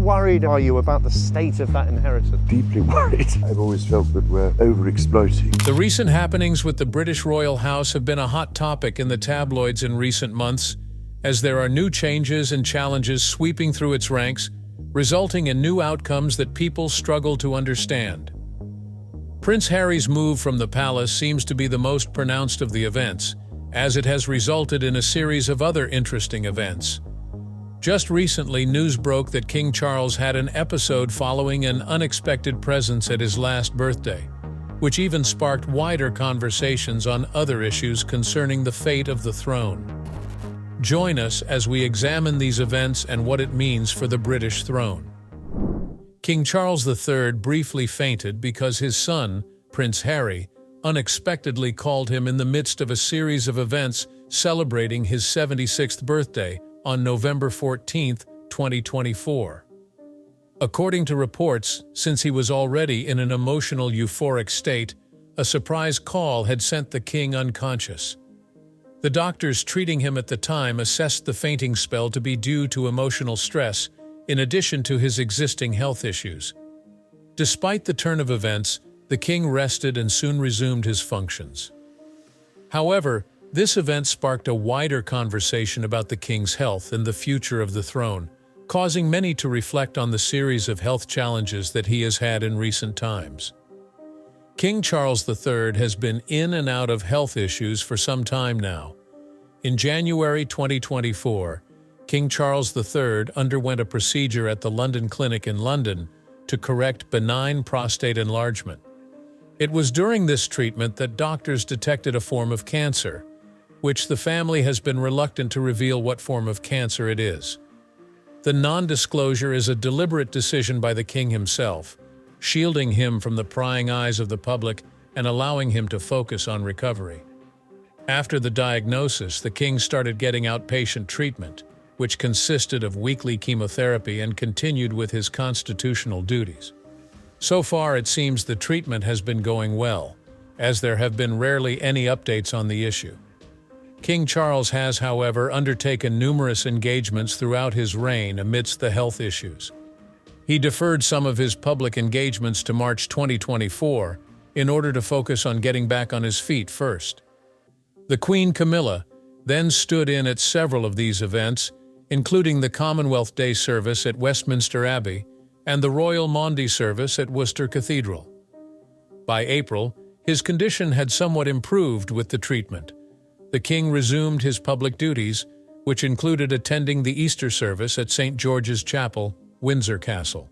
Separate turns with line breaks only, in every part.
worried are you about the state of that inheritance?
Deeply worried. I've always felt that we're over-exploiting.
The recent happenings with the British royal house have been a hot topic in the tabloids in recent months, as there are new changes and challenges sweeping through its ranks, resulting in new outcomes that people struggle to understand. Prince Harry's move from the palace seems to be the most pronounced of the events, as it has resulted in a series of other interesting events. Just recently, news broke that King Charles had an episode following an unexpected presence at his last birthday, which even sparked wider conversations on other issues concerning the fate of the throne. Join us as we examine these events and what it means for the British throne. King Charles III briefly fainted because his son, Prince Harry, unexpectedly called him in the midst of a series of events celebrating his 76th birthday on November 14, 2024. According to reports, since he was already in an emotional euphoric state, a surprise call had sent the king unconscious. The doctors treating him at the time assessed the fainting spell to be due to emotional stress, in addition to his existing health issues. Despite the turn of events, the king rested and soon resumed his functions. However, this event sparked a wider conversation about the king's health and the future of the throne, causing many to reflect on the series of health challenges that he has had in recent times. King Charles III has been in and out of health issues for some time now. In January 2024, King Charles III underwent a procedure at the London Clinic in London to correct benign prostate enlargement. It was during this treatment that doctors detected a form of cancer, which the family has been reluctant to reveal what form of cancer it is. The non-disclosure is a deliberate decision by the king himself, shielding him from the prying eyes of the public and allowing him to focus on recovery. After the diagnosis, the king started getting outpatient treatment, which consisted of weekly chemotherapy and continued with his constitutional duties. So far, it seems the treatment has been going well, as there have been rarely any updates on the issue. King Charles has, however, undertaken numerous engagements throughout his reign amidst the health issues. He deferred some of his public engagements to March 2024 in order to focus on getting back on his feet first. The Queen Camilla then stood in at several of these events, including the Commonwealth Day service at Westminster Abbey and the Royal Maundy service at Worcester Cathedral. By April, his condition had somewhat improved with the treatment. The king resumed his public duties, which included attending the Easter service at St. George's Chapel, Windsor Castle.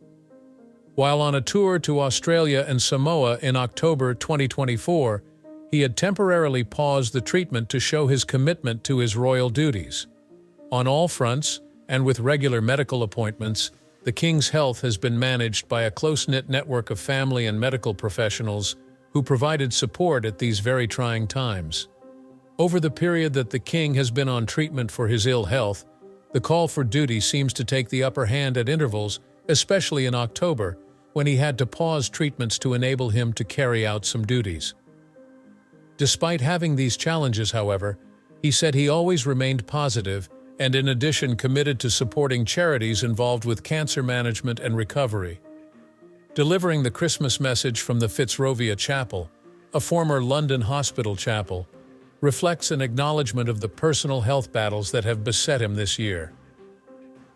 While on a tour to Australia and Samoa in October 2024, he had temporarily paused the treatment to show his commitment to his royal duties. On all fronts, and with regular medical appointments, the king's health has been managed by a close-knit network of family and medical professionals who provided support at these very trying times. Over the period that the king has been on treatment for his ill health, the call for duty seems to take the upper hand at intervals, especially in October, when he had to pause treatments to enable him to carry out some duties. Despite having these challenges, however, he said he always remained positive and in addition committed to supporting charities involved with cancer management and recovery. Delivering the Christmas message from the Fitzrovia Chapel, a former London hospital chapel, reflects an acknowledgement of the personal health battles that have beset him this year.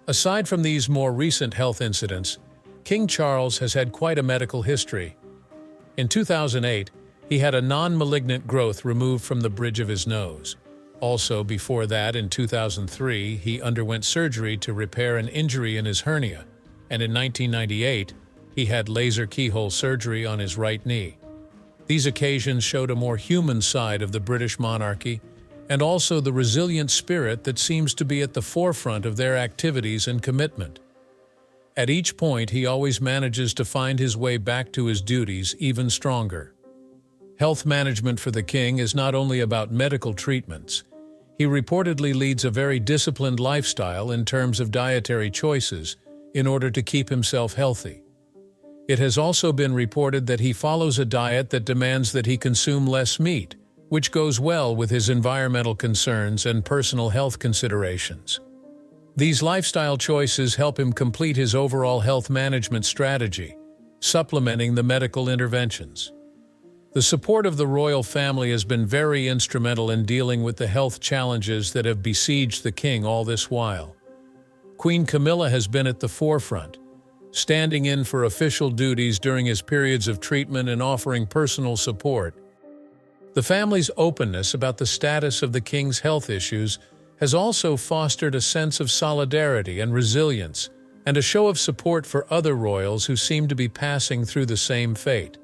Aside from these more recent health incidents, King Charles has had quite a medical history. In 2008, he had a non-malignant growth removed from the bridge of his nose. Also, before that, in 2003, he underwent surgery to repair an injury in his hernia, and in 1998, he had laser keyhole surgery on his right knee. These occasions showed a more human side of the British monarchy, and also the resilient spirit that seems to be at the forefront of their activities and commitment. At each point, he always manages to find his way back to his duties even stronger. Health management for the king is not only about medical treatments. He reportedly leads a very disciplined lifestyle in terms of dietary choices in order to keep himself healthy. It has also been reported that he follows a diet that demands that he consume less meat, which goes well with his environmental concerns and personal health considerations. These lifestyle choices help him complete his overall health management strategy, supplementing the medical interventions. The support of the royal family has been very instrumental in dealing with the health challenges that have besieged the king all this while. Queen Camilla has been at the forefront, standing in for official duties during his periods of treatment and offering personal support. The family's openness about the status of the king's health issues has also fostered a sense of solidarity and resilience, and a show of support for other royals who seem to be passing through the same fate.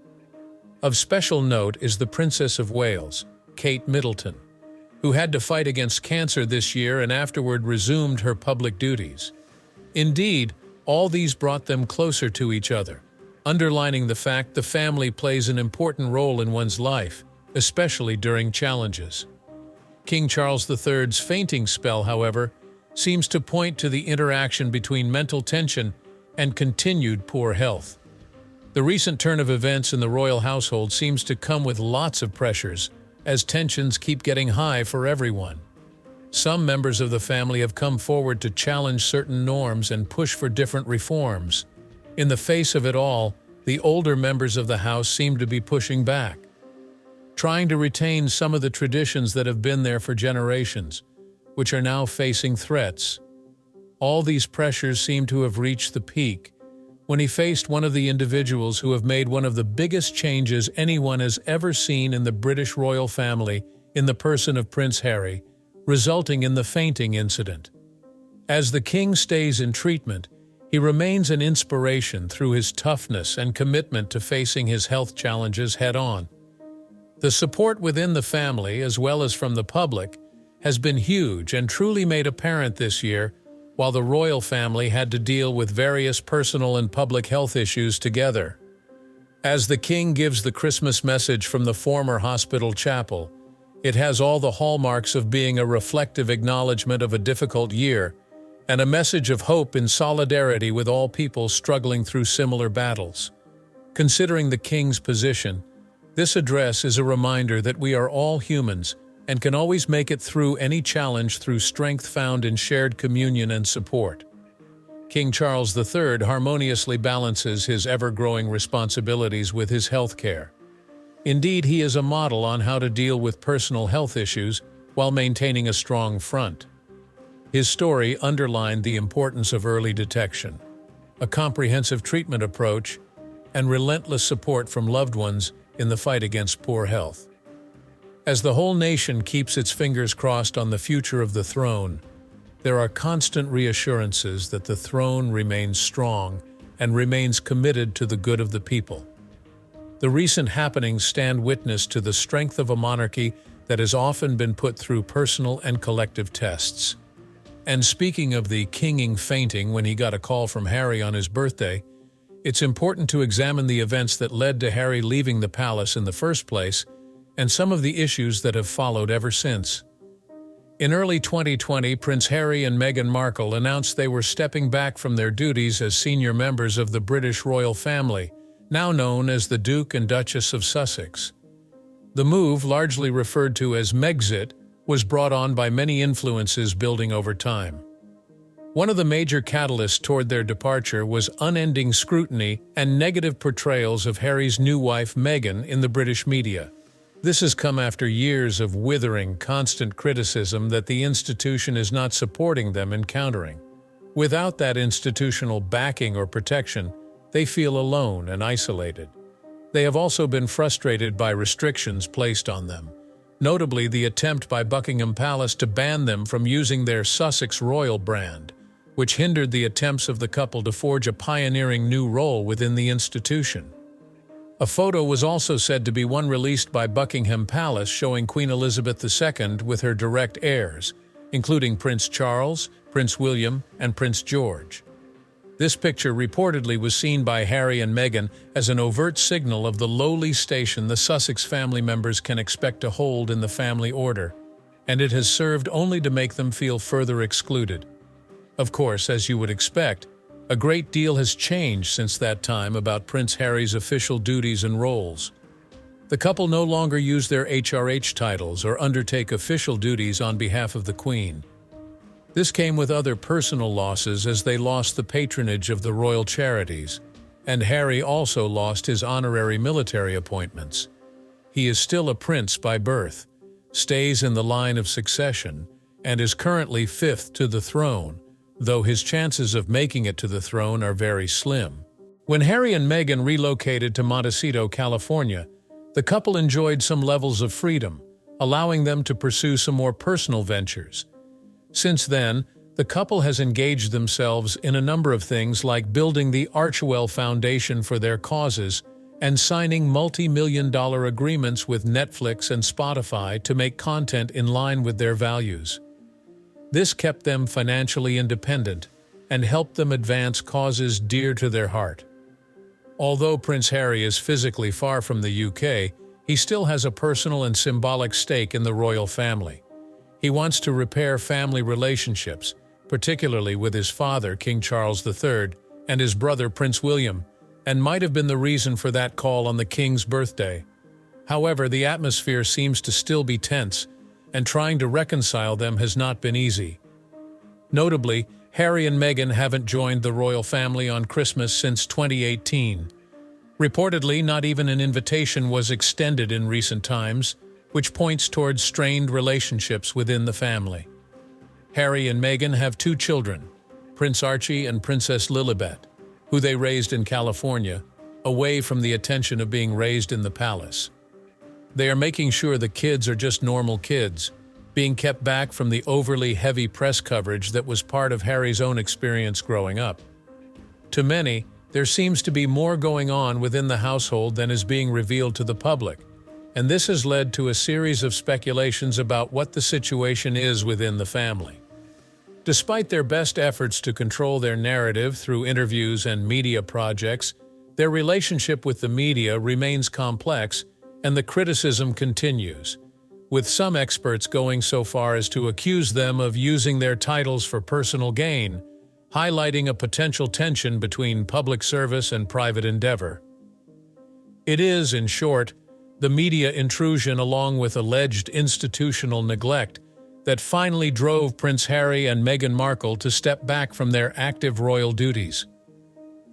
Of special note is the Princess of Wales, Kate Middleton, who had to fight against cancer this year and afterward resumed her public duties. Indeed, all these brought them closer to each other, underlining the fact the family plays an important role in one's life, especially during challenges. King Charles III's fainting spell, however, seems to point to the interaction between mental tension and continued poor health. The recent turn of events in the royal household seems to come with lots of pressures, as tensions keep getting high for everyone. Some members of the family have come forward to challenge certain norms and push for different reforms. In the face of it all, the older members of the house seem to be pushing back, trying to retain some of the traditions that have been there for generations, which are now facing threats. All these pressures seem to have reached the peak when he faced one of the individuals who have made one of the biggest changes anyone has ever seen in the British royal family, in the person of Prince Harry, resulting in the fainting incident. As the king stays in treatment, he remains an inspiration through his toughness and commitment to facing his health challenges head-on. The support within the family, as well as from the public, has been huge and truly made apparent this year, while the royal family had to deal with various personal and public health issues together. As the king gives the Christmas message from the former hospital chapel, it has all the hallmarks of being a reflective acknowledgement of a difficult year and a message of hope in solidarity with all people struggling through similar battles. Considering the king's position, this address is a reminder that we are all humans and can always make it through any challenge through strength found in shared communion and support. King Charles III harmoniously balances his ever-growing responsibilities with his health care. Indeed, he is a model on how to deal with personal health issues while maintaining a strong front. His story underlined the importance of early detection, a comprehensive treatment approach, and relentless support from loved ones in the fight against poor health. As the whole nation keeps its fingers crossed on the future of the throne, there are constant reassurances that the throne remains strong and remains committed to the good of the people. The recent happenings stand witness to the strength of a monarchy that has often been put through personal and collective tests. And speaking of the king fainting when he got a call from Harry on his birthday, it's important to examine the events that led to Harry leaving the palace in the first place and some of the issues that have followed ever since. In early 2020, Prince Harry and Meghan Markle announced they were stepping back from their duties as senior members of the British royal family, now known as the Duke and Duchess of Sussex. The move, largely referred to as Megxit, was brought on by many influences building over time. One of the major catalysts toward their departure was unending scrutiny and negative portrayals of Harry's new wife Meghan in the British media. This has come after years of withering, constant criticism that the institution is not supporting them in countering. Without that institutional backing or protection, they feel alone and isolated. They have also been frustrated by restrictions placed on them, notably the attempt by Buckingham Palace to ban them from using their Sussex royal brand, which hindered the attempts of the couple to forge a pioneering new role within the institution. A photo was also said to be one released by Buckingham Palace showing Queen Elizabeth II with her direct heirs, including Prince Charles, Prince William, and Prince George. This picture reportedly was seen by Harry and Meghan as an overt signal of the lowly station the Sussex family members can expect to hold in the family order, and it has served only to make them feel further excluded. Of course, as you would expect, a great deal has changed since that time about Prince Harry's official duties and roles. The couple no longer use their HRH titles or undertake official duties on behalf of the Queen. This came with other personal losses as they lost the patronage of the royal charities, and Harry also lost his honorary military appointments. He is still a prince by birth, stays in the line of succession, and is currently fifth to the throne, though his chances of making it to the throne are very slim. When Harry and Meghan relocated to Montecito, California, the couple enjoyed some levels of freedom, allowing them to pursue some more personal ventures. Since then, the couple has engaged themselves in a number of things like building the Archewell Foundation for their causes and signing multi-million-dollar agreements with Netflix and Spotify to make content in line with their values. This kept them financially independent and helped them advance causes dear to their heart. Although Prince Harry is physically far from the UK, he still has a personal and symbolic stake in the royal family. He wants to repair family relationships, particularly with his father, King Charles III, and his brother, Prince William, and might have been the reason for that call on the King's birthday. However, the atmosphere seems to still be tense, and trying to reconcile them has not been easy. Notably, Harry and Meghan haven't joined the royal family on Christmas since 2018. Reportedly, not even an invitation was extended in recent times, which points towards strained relationships within the family. Harry and Meghan have two children, Prince Archie and Princess Lilibet, who they raised in California, away from the attention of being raised in the palace. They are making sure the kids are just normal kids, being kept back from the overly heavy press coverage that was part of Harry's own experience growing up. To many, there seems to be more going on within the household than is being revealed to the public, and this has led to a series of speculations about what the situation is within the family. Despite their best efforts to control their narrative through interviews and media projects, their relationship with the media remains complex and the criticism continues, with some experts going so far as to accuse them of using their titles for personal gain, highlighting a potential tension between public service and private endeavor. It is, in short, the media intrusion along with alleged institutional neglect that finally drove Prince Harry and Meghan Markle to step back from their active royal duties.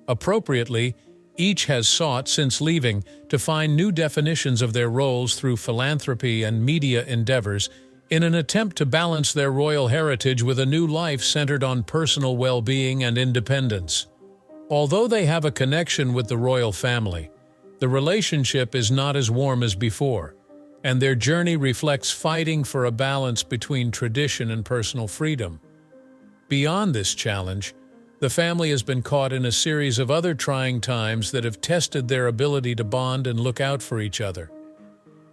Appropriately, each has sought, since leaving, to find new definitions of their roles through philanthropy and media endeavors in an attempt to balance their royal heritage with a new life centered on personal well-being and independence. Although they have a connection with the royal family, the relationship is not as warm as before, and their journey reflects fighting for a balance between tradition and personal freedom. Beyond this challenge, the family has been caught in a series of other trying times that have tested their ability to bond and look out for each other.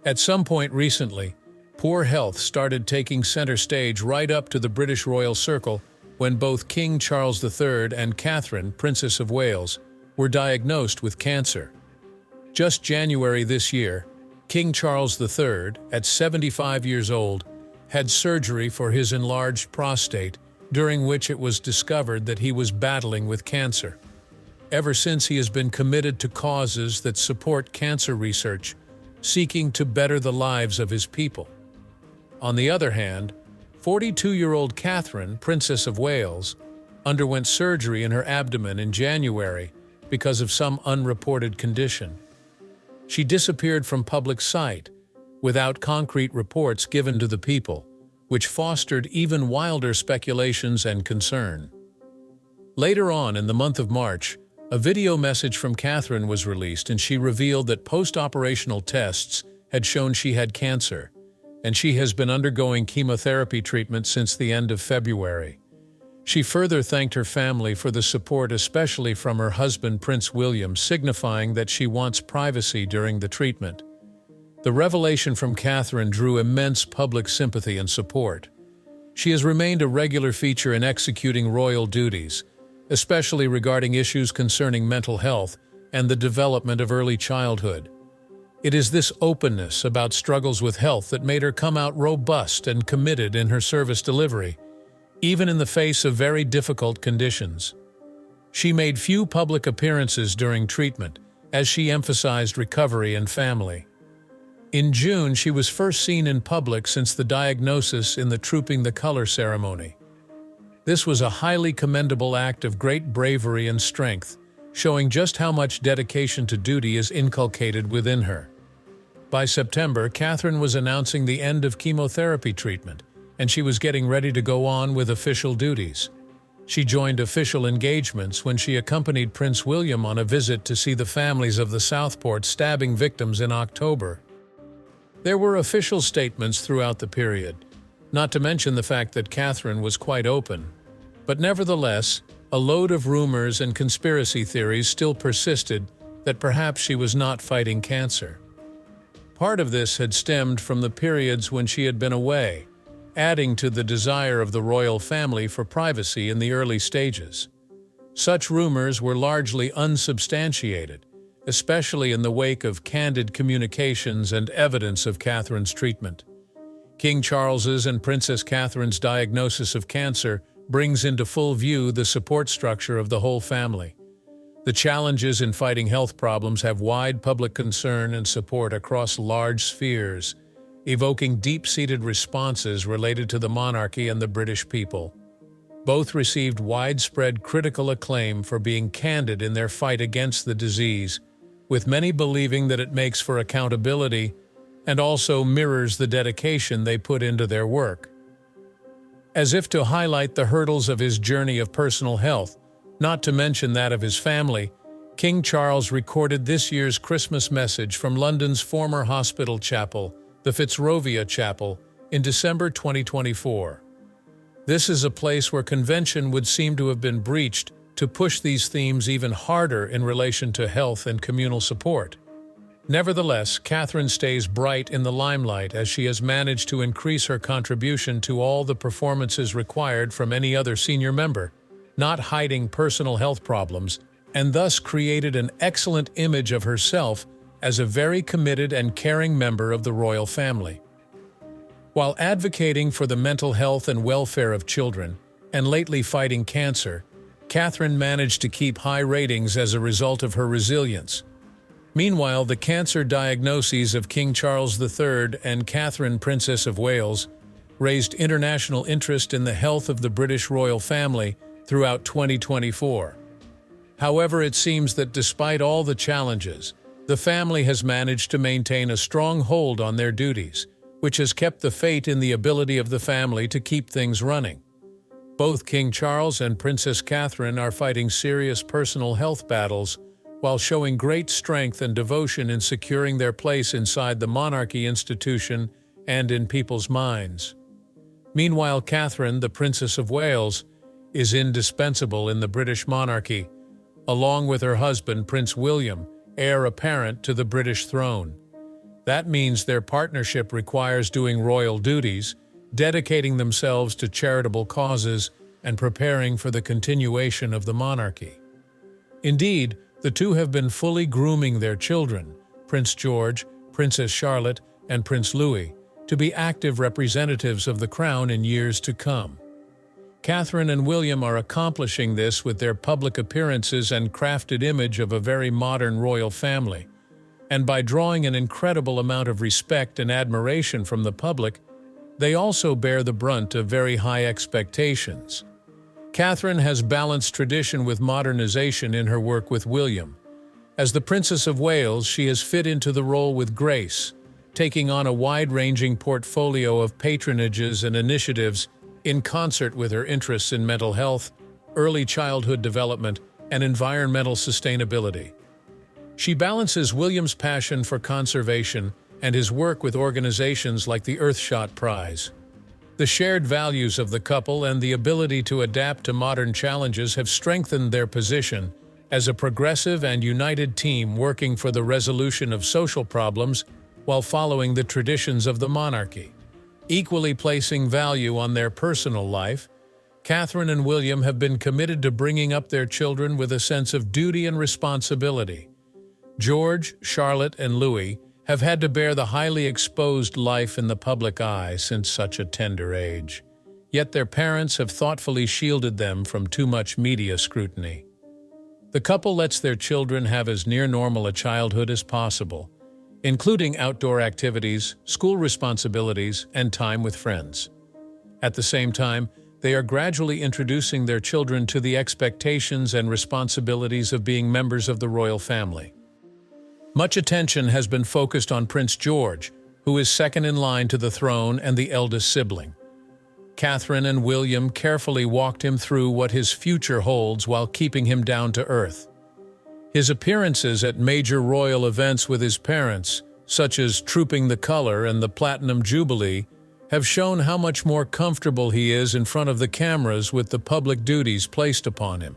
At some point recently, poor health started taking center stage right up to the British royal circle when both King Charles III and Catherine, Princess of Wales, were diagnosed with cancer. Just January this year, King Charles III, at 75 years old, had surgery for his enlarged prostate, during which it was discovered that he was battling with cancer. Ever since, he has been committed to causes that support cancer research, seeking to better the lives of his people. On the other hand, 42-year-old Catherine, Princess of Wales, underwent surgery in her abdomen in January because of some unreported condition. She disappeared from public sight, without concrete reports given to the people, which fostered even wilder speculations and concern. Later on in the month of March, a video message from Catherine was released, and she revealed that post-operational tests had shown she had cancer, and she has been undergoing chemotherapy treatment since the end of February. She further thanked her family for the support, especially from her husband Prince William, signifying that she wants privacy during the treatment. The revelation from Catherine drew immense public sympathy and support. She has remained a regular feature in executing royal duties, especially regarding issues concerning mental health and the development of early childhood. It is this openness about struggles with health that made her come out robust and committed in her service delivery, even in the face of very difficult conditions. She made few public appearances during treatment, as she emphasized recovery and family. In June, she was first seen in public since the diagnosis in the Trooping the Color ceremony. This was a highly commendable act of great bravery and strength, showing just how much dedication to duty is inculcated within her. By September, Catherine was announcing the end of chemotherapy treatment, and she was getting ready to go on with official duties. She joined official engagements when she accompanied Prince William on a visit to see the families of the Southport stabbing victims in October. There were official statements throughout the period, not to mention the fact that Catherine was quite open. But nevertheless, a load of rumors and conspiracy theories still persisted that perhaps she was not fighting cancer. Part of this had stemmed from the periods when she had been away, adding to the desire of the royal family for privacy in the early stages. Such rumors were largely unsubstantiated, especially in the wake of candid communications and evidence of Catherine's treatment. King Charles's and Princess Catherine's diagnosis of cancer brings into full view the support structure of the whole family. The challenges in fighting health problems have wide public concern and support across large spheres, evoking deep-seated responses related to the monarchy and the British people. Both received widespread critical acclaim for being candid in their fight against the disease, with many believing that it makes for accountability and also mirrors the dedication they put into their work. As if to highlight the hurdles of his journey of personal health, not to mention that of his family, King Charles recorded this year's Christmas message from London's former hospital chapel, the Fitzrovia Chapel, in December 2024. This is a place where convention would seem to have been breached to push these themes even harder in relation to health and communal support. Nevertheless, Catherine stays bright in the limelight as she has managed to increase her contribution to all the performances required from any other senior member, not hiding personal health problems, and thus created an excellent image of herself as a very committed and caring member of the royal family. While advocating for the mental health and welfare of children, and lately fighting cancer, Catherine managed to keep high ratings as a result of her resilience. Meanwhile, the cancer diagnoses of King Charles III and Catherine, Princess of Wales, raised international interest in the health of the British royal family throughout 2024. However, it seems that despite all the challenges, the family has managed to maintain a strong hold on their duties, which has kept the faith in the ability of the family to keep things running. Both King Charles and Princess Catherine are fighting serious personal health battles while showing great strength and devotion in securing their place inside the monarchy institution and in people's minds. Meanwhile, Catherine, the Princess of Wales, is indispensable in the British monarchy, along with her husband, Prince William, heir apparent to the British throne. That means their partnership requires doing royal duties, dedicating themselves to charitable causes, and preparing for the continuation of the monarchy. Indeed, the two have been fully grooming their children, Prince George, Princess Charlotte, and Prince Louis, to be active representatives of the crown in years to come. Catherine and William are accomplishing this with their public appearances and crafted image of a very modern royal family, and by drawing an incredible amount of respect and admiration from the public, they also bear the brunt of very high expectations. Catherine has balanced tradition with modernization in her work with William. As the Princess of Wales, she has fit into the role with grace, taking on a wide-ranging portfolio of patronages and initiatives in concert with her interests in mental health, early childhood development, and environmental sustainability. She balances William's passion for conservation and his work with organizations like the Earthshot Prize. The shared values of the couple and the ability to adapt to modern challenges have strengthened their position as a progressive and united team working for the resolution of social problems while following the traditions of the monarchy. Equally placing value on their personal life, Catherine and William have been committed to bringing up their children with a sense of duty and responsibility. George, Charlotte, and Louis have had to bear the highly exposed life in the public eye since such a tender age. Yet their parents have thoughtfully shielded them from too much media scrutiny. The couple lets their children have as near normal a childhood as possible, including outdoor activities, school responsibilities, and time with friends. At the same time, they are gradually introducing their children to the expectations and responsibilities of being members of the royal family. Much attention has been focused on Prince George, who is second in line to the throne and the eldest sibling. Catherine and William carefully walked him through what his future holds while keeping him down to earth. His appearances at major royal events with his parents, such as Trooping the Color and the Platinum Jubilee, have shown how much more comfortable he is in front of the cameras with the public duties placed upon him.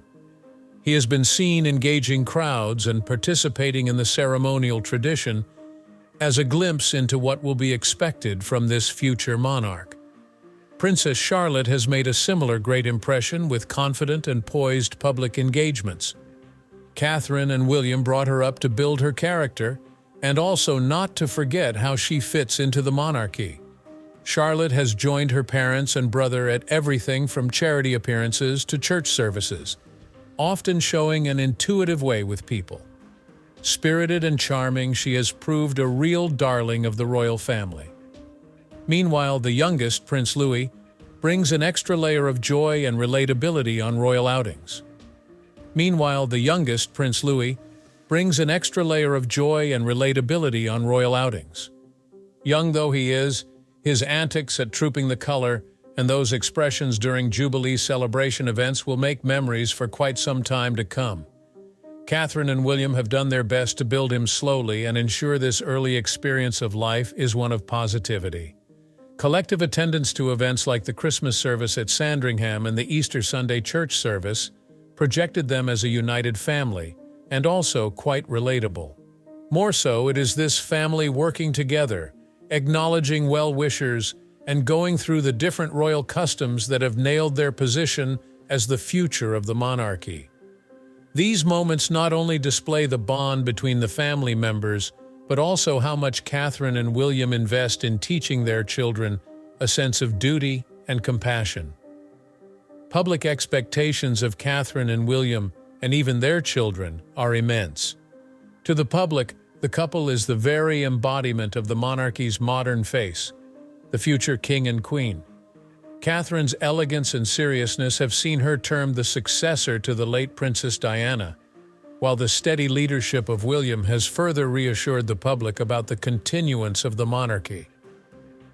He has been seen engaging crowds and participating in the ceremonial tradition as a glimpse into what will be expected from this future monarch. Princess Charlotte has made a similar great impression with confident and poised public engagements. Catherine and William brought her up to build her character, and also not to forget how she fits into the monarchy. Charlotte has joined her parents and brother at everything from charity appearances to church services, often showing an intuitive way with people. Spirited and charming, she has proved a real darling of the royal family. Meanwhile, the youngest, Prince Louis, brings an extra layer of joy and relatability on royal outings. Young though he is, his antics at Trooping the Color and those expressions during Jubilee celebration events will make memories for quite some time to come. Catherine and William have done their best to build him slowly and ensure this early experience of life is one of positivity. Collective attendance to events like the Christmas service at Sandringham and the Easter Sunday church service projected them as a united family, and also quite relatable. More so, it is this family working together, acknowledging well-wishers, and going through the different royal customs that have nailed their position as the future of the monarchy. These moments not only display the bond between the family members, but also how much Catherine and William invest in teaching their children a sense of duty and compassion. Public expectations of Catherine and William, and even their children, are immense. To the public, the couple is the very embodiment of the monarchy's modern face, the future king and queen. Catherine's elegance and seriousness have seen her termed the successor to the late Princess Diana, while the steady leadership of William has further reassured the public about the continuance of the monarchy.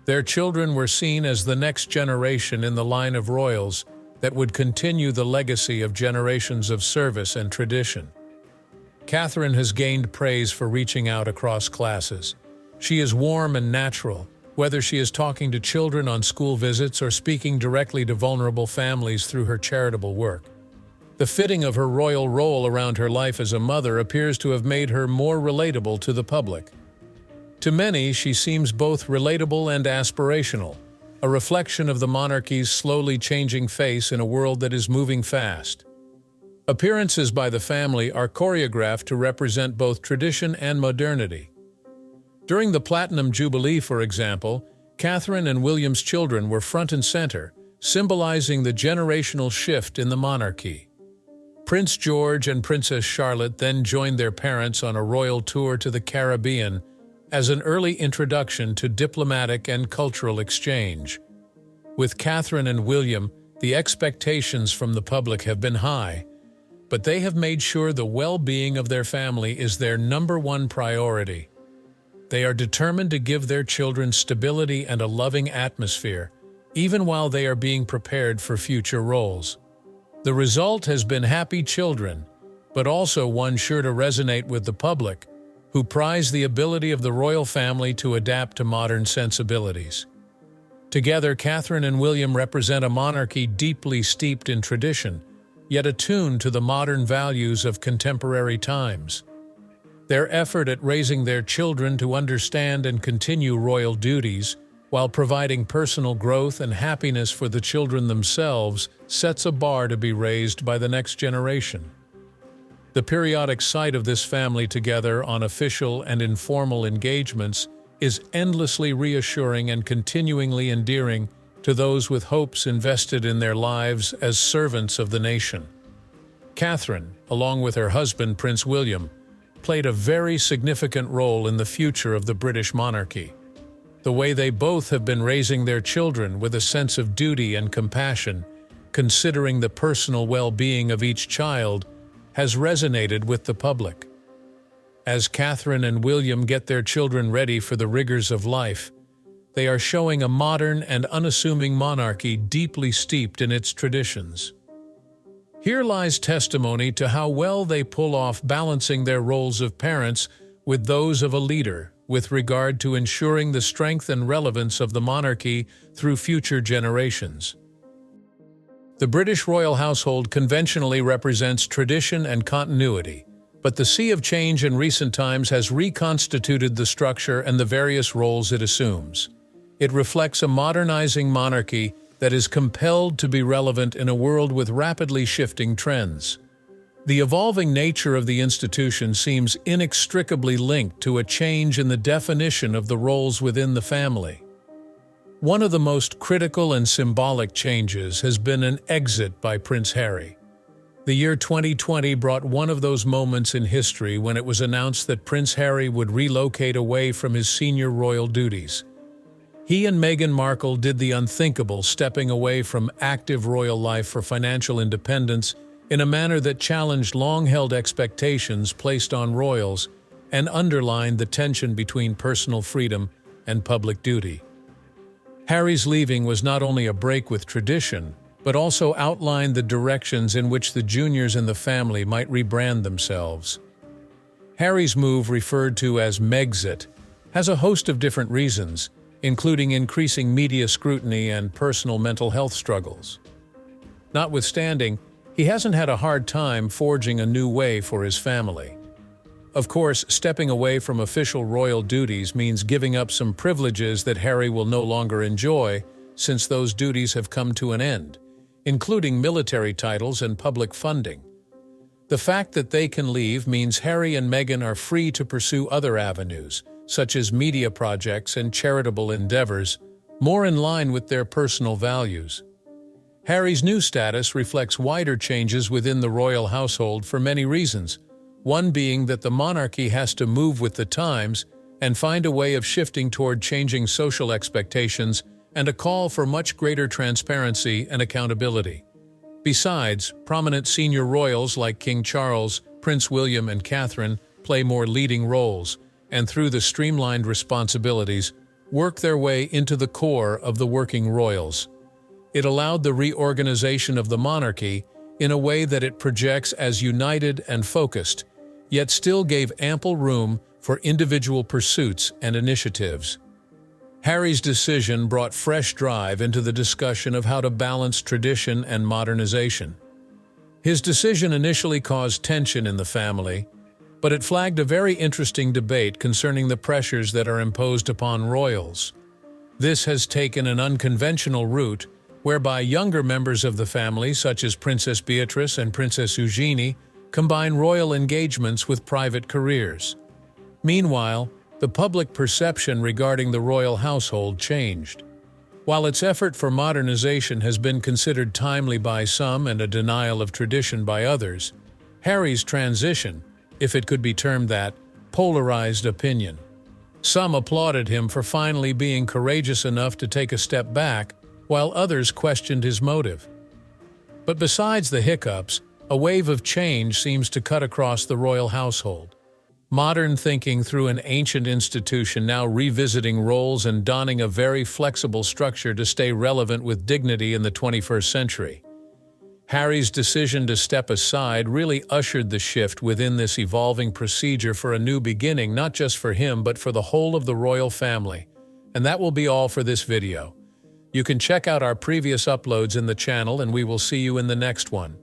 Their children were seen as the next generation in the line of royals that would continue the legacy of generations of service and tradition. Catherine has gained praise for reaching out across classes. She is warm and natural, whether she is talking to children on school visits or speaking directly to vulnerable families through her charitable work. The fitting of her royal role around her life as a mother appears to have made her more relatable to the public. To many, she seems both relatable and aspirational, a reflection of the monarchy's slowly changing face in a world that is moving fast. Appearances by the family are choreographed to represent both tradition and modernity. During the Platinum Jubilee, for example, Catherine and William's children were front and center, symbolizing the generational shift in the monarchy. Prince George and Princess Charlotte then joined their parents on a royal tour to the Caribbean as an early introduction to diplomatic and cultural exchange. With Catherine and William, the expectations from the public have been high, but they have made sure the well-being of their family is their #1 priority. They are determined to give their children stability and a loving atmosphere, even while they are being prepared for future roles. The result has been happy children, but also one sure to resonate with the public, who prize the ability of the royal family to adapt to modern sensibilities. Together, Catherine and William represent a monarchy deeply steeped in tradition, yet attuned to the modern values of contemporary times. Their effort at raising their children to understand and continue royal duties, while providing personal growth and happiness for the children themselves, sets a bar to be raised by the next generation. The periodic sight of this family together on official and informal engagements is endlessly reassuring and continuingly endearing to those with hopes invested in their lives as servants of the nation. Catherine, along with her husband Prince William, played a very significant role in the future of the British monarchy. The way they both have been raising their children with a sense of duty and compassion considering the personal well-being of each child, has resonated with the public. As Catherine and William get their children ready for the rigors of life, they are showing a modern and unassuming monarchy deeply steeped in its traditions. Here lies testimony to how well they pull off balancing their roles of parents with those of a leader, with regard to ensuring the strength and relevance of the monarchy through future generations. The British royal household conventionally represents tradition and continuity, but the sea of change in recent times has reconstituted the structure and the various roles it assumes. It reflects a modernizing monarchy that is compelled to be relevant in a world with rapidly shifting trends. The evolving nature of the institution seems inextricably linked to a change in the definition of the roles within the family. One of the most critical and symbolic changes has been an exit by Prince Harry. The year 2020 brought one of those moments in history when it was announced that Prince Harry would relocate away from his senior royal duties. He and Meghan Markle did the unthinkable, stepping away from active royal life for financial independence in a manner that challenged long-held expectations placed on royals and underlined the tension between personal freedom and public duty. Harry's leaving was not only a break with tradition, but also outlined the directions in which the juniors in the family might rebrand themselves. Harry's move, referred to as Megxit, has a host of different reasons, including increasing media scrutiny and personal mental health struggles. Notwithstanding, he hasn't had a hard time forging a new way for his family. Of course, stepping away from official royal duties means giving up some privileges that Harry will no longer enjoy, since those duties have come to an end, including military titles and public funding. The fact that they can leave means Harry and Meghan are free to pursue other avenues, such as media projects and charitable endeavors, more in line with their personal values. Harry's new status reflects wider changes within the royal household for many reasons, one being that the monarchy has to move with the times and find a way of shifting toward changing social expectations and a call for much greater transparency and accountability. Besides, prominent senior royals like King Charles, Prince William, and Catherine play more leading roles, and through the streamlined responsibilities, work their way into the core of the working royals. It allowed the reorganization of the monarchy in a way that it projects as united and focused, yet still gave ample room for individual pursuits and initiatives. Harry's decision brought fresh drive into the discussion of how to balance tradition and modernization. His decision initially caused tension in the family, but it flagged a very interesting debate concerning the pressures that are imposed upon royals. This has taken an unconventional route, whereby younger members of the family, such as Princess Beatrice and Princess Eugenie, combine royal engagements with private careers. Meanwhile, the public perception regarding the royal household changed. While its effort for modernization has been considered timely by some and a denial of tradition by others, Harry's transition, if it could be termed that, polarized opinion. Some applauded him for finally being courageous enough to take a step back, while others questioned his motive. But besides the hiccups, a wave of change seems to cut across the royal household. Modern thinking through an ancient institution now revisiting roles and donning a very flexible structure to stay relevant with dignity in the 21st century. Harry's decision to step aside really ushered the shift within this evolving procedure for a new beginning, not just for him, but for the whole of the royal family. And that will be all for this video. You can check out our previous uploads in the channel, and we will see you in the next one.